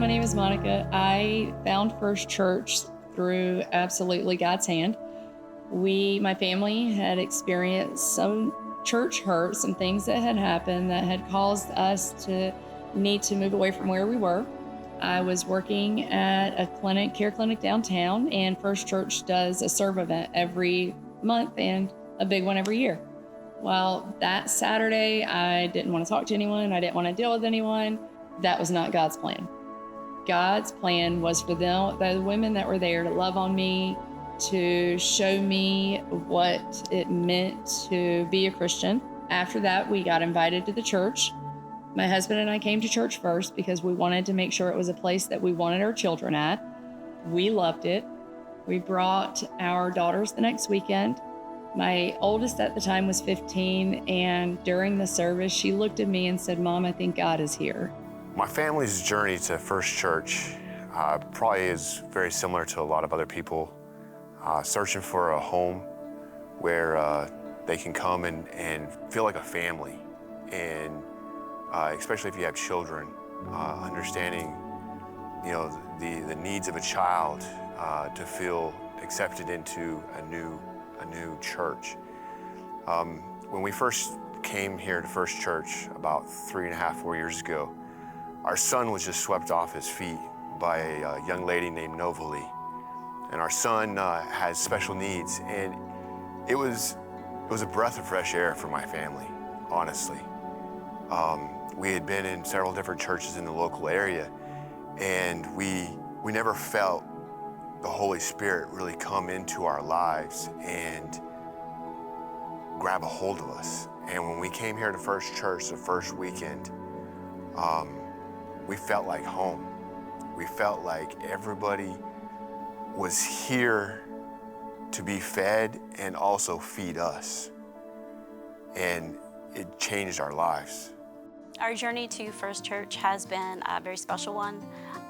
my name is Monica. I found First Church through absolutely God's hand. My family had experienced some church hurt, some things that had happened that had caused us to need to move away from where we were. I was working at a care clinic downtown, and First Church does a serve event every month and a big one every year. Well, that Saturday, I didn't want to talk to anyone. I didn't want to deal with anyone. That was not God's plan. God's plan was for the women that were there to love on me, to show me what it meant to be a Christian. After that, we got invited to the church. My husband and I came to church first because we wanted to make sure it was a place that we wanted our children at. We loved it. We brought our daughters the next weekend. My oldest at the time was 15, and during the service, she looked at me and said, "Mom, I think God is here." My family's journey to First Church probably is very similar to a lot of other people searching for a home where they can come and feel like a family. And especially if you have children, understanding, the needs of a child to feel accepted into a new church. When we first came here to First Church about 3.5, 4 years ago, our son was just swept off his feet by a young lady named Novali. And our son has special needs, and it was a breath of fresh air for my family, honestly. We had been in several different churches in the local area, and we never felt the Holy Spirit really come into our lives and grab a hold of us. And when we came here to First Church the first weekend, we felt like home. We felt like everybody was here to be fed and also feed us. And it changed our lives. Our journey to First Church has been a very special one.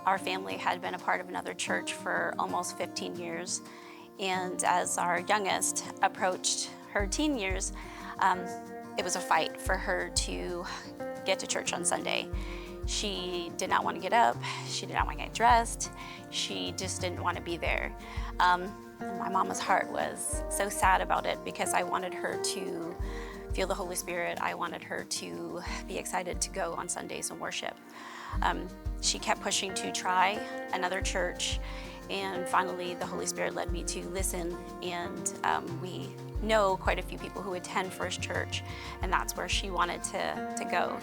Our family had been a part of another church for almost 15 years. And as our youngest approached her teen years, it was a fight for her to get to church on Sunday. She did not want to get up. She did not want to get dressed. She just didn't want to be there. And my mama's heart was so sad about it because I wanted her to feel the Holy Spirit. I wanted her to be excited to go on Sundays and worship. She kept pushing to try another church, and finally the Holy Spirit led me to listen, and we know quite a few people who attend First Church, and that's where she wanted to go.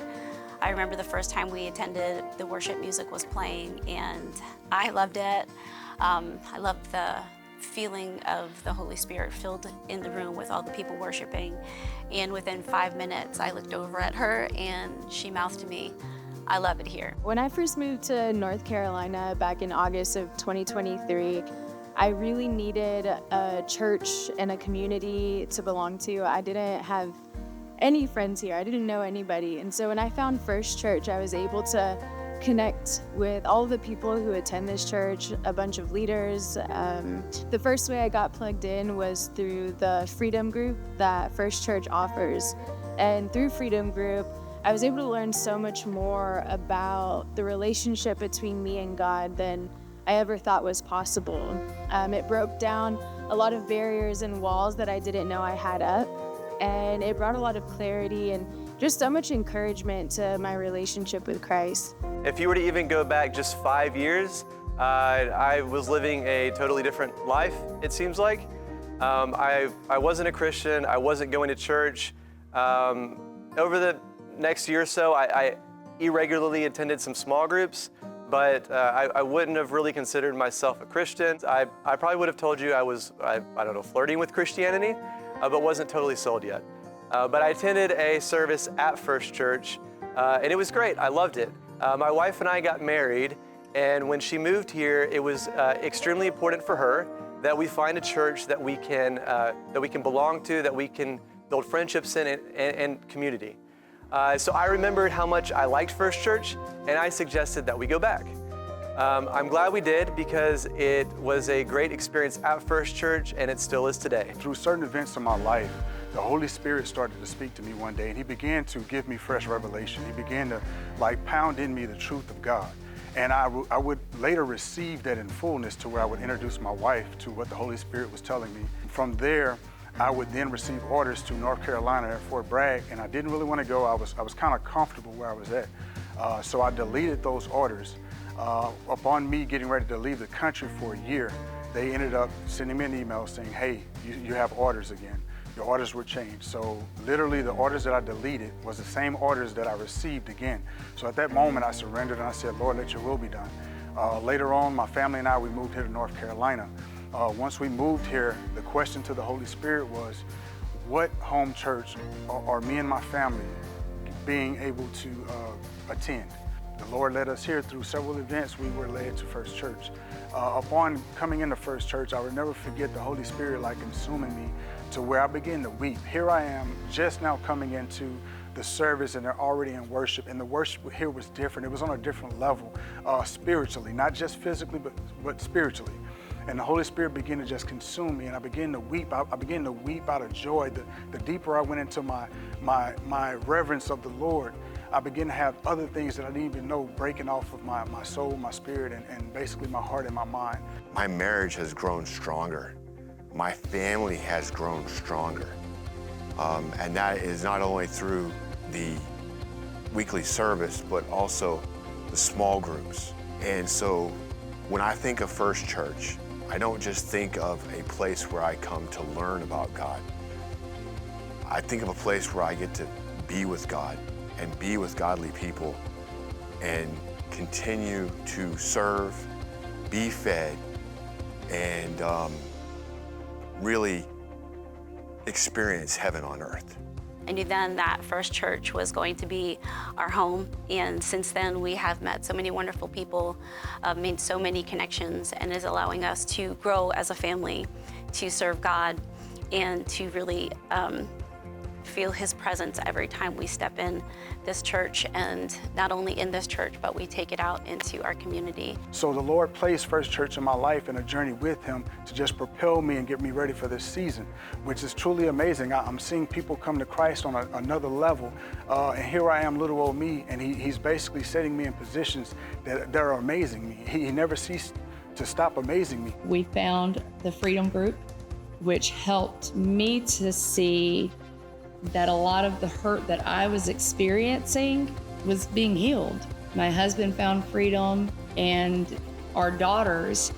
I remember the first time we attended, the worship music was playing, and I loved it. I loved the feeling of the Holy Spirit filled in the room with all the people worshiping. And within 5 minutes, I looked over at her and she mouthed to me, "I love it here." When I first moved to North Carolina back in August of 2023, I really needed a church and a community to belong to. I didn't have any friends here. I didn't know anybody. And so when I found First Church, I was able to connect with all of the people who attend this church, a bunch of leaders. The first way I got plugged in was through the Freedom Group that First Church offers. And through Freedom Group, I was able to learn so much more about the relationship between me and God than I ever thought was possible. It broke down a lot of barriers and walls that I didn't know I had up, and it brought a lot of clarity and just so much encouragement to my relationship with Christ. If you were to even go back just 5 years, I was living a totally different life, it seems like. I wasn't a Christian, I wasn't going to church. Over the next year or so, I irregularly attended some small groups, but I wouldn't have really considered myself a Christian. I probably would have told you I was, I don't know, flirting with Christianity, but wasn't totally sold yet. But I attended a service at First Church, and it was great. I loved it. My wife and I got married, and when she moved here, it was extremely important for her that we find a church that we can belong to, that we can build friendships in and community. So I remembered how much I liked First Church, and I suggested that we go back. I'm glad we did because it was a great experience at First Church, and it still is today. Through certain events in my life, the Holy Spirit started to speak to me one day, and he began to give me fresh revelation. He began to pound in me the truth of God. And I would later receive that in fullness to where I would introduce my wife to what the Holy Spirit was telling me. From there, I would then receive orders to North Carolina at Fort Bragg, and I didn't really want to go. I was kind of comfortable where I was at. So I deleted those orders. Upon me getting ready to leave the country for a year, they ended up sending me an email saying, hey, you have orders again. Your orders were changed. So literally the orders that I deleted was the same orders that I received again. So at that moment I surrendered and I said, Lord, let your will be done. Later on, my family and I, we moved here to North Carolina. Once we moved here, the question to the Holy Spirit was, what home church are me and my family being able to attend? The Lord led us here through several events. We were led to First Church. Upon coming into First Church, I would never forget the Holy Spirit like consuming me to where I began to weep. Here I am just now coming into the service and they're already in worship, and the worship here was different. It was on a different level spiritually, not just physically, but spiritually. And the Holy Spirit began to just consume me, and I began to weep. I began to weep out of joy. The deeper I went into my reverence of the Lord, I began to have other things that I didn't even know breaking off of my soul, my spirit, and basically my heart and my mind. My marriage has grown stronger. My family has grown stronger. And that is not only through the weekly service, but also the small groups. And so when I think of First Church, I don't just think of a place where I come to learn about God. I think of a place where I get to be with God and be with godly people and continue to serve, be fed, and really experience heaven on earth. I knew then that First Church was going to be our home, and since then we have met so many wonderful people, made so many connections, and is allowing us to grow as a family, to serve God, and to really feel His presence every time we step in this church, and not only in this church, but we take it out into our community. So the Lord placed First Church in my life and a journey with Him to just propel me and get me ready for this season, which is truly amazing. I'm seeing people come to Christ on another level, and here I am, little old me, and He's basically setting me in positions that are amazing me. He never ceased to stop amazing me. We found the Freedom Group, which helped me to see that a lot of the hurt that I was experiencing was being healed. My husband found freedom, and our daughters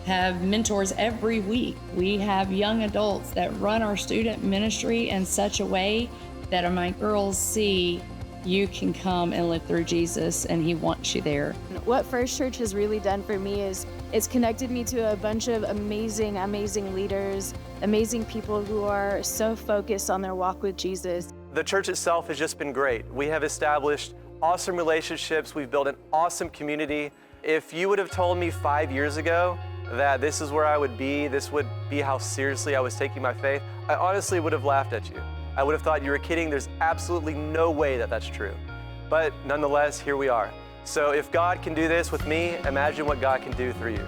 have mentors every week. We have young adults that run our student ministry in such a way that my girls see you can come and live through Jesus, and He wants you there. What First Church has really done for me is it's connected me to a bunch of amazing leaders, amazing people who are so focused on their walk with Jesus. The church itself has just been great. We have established awesome relationships. We've built an awesome community. If you would have told me 5 years ago that this is where I would be, this would be how seriously I was taking my faith, I honestly would have laughed at you. I would have thought you were kidding. There's absolutely no way that that's true. But nonetheless, here we are. So if God can do this with me, imagine what God can do through you.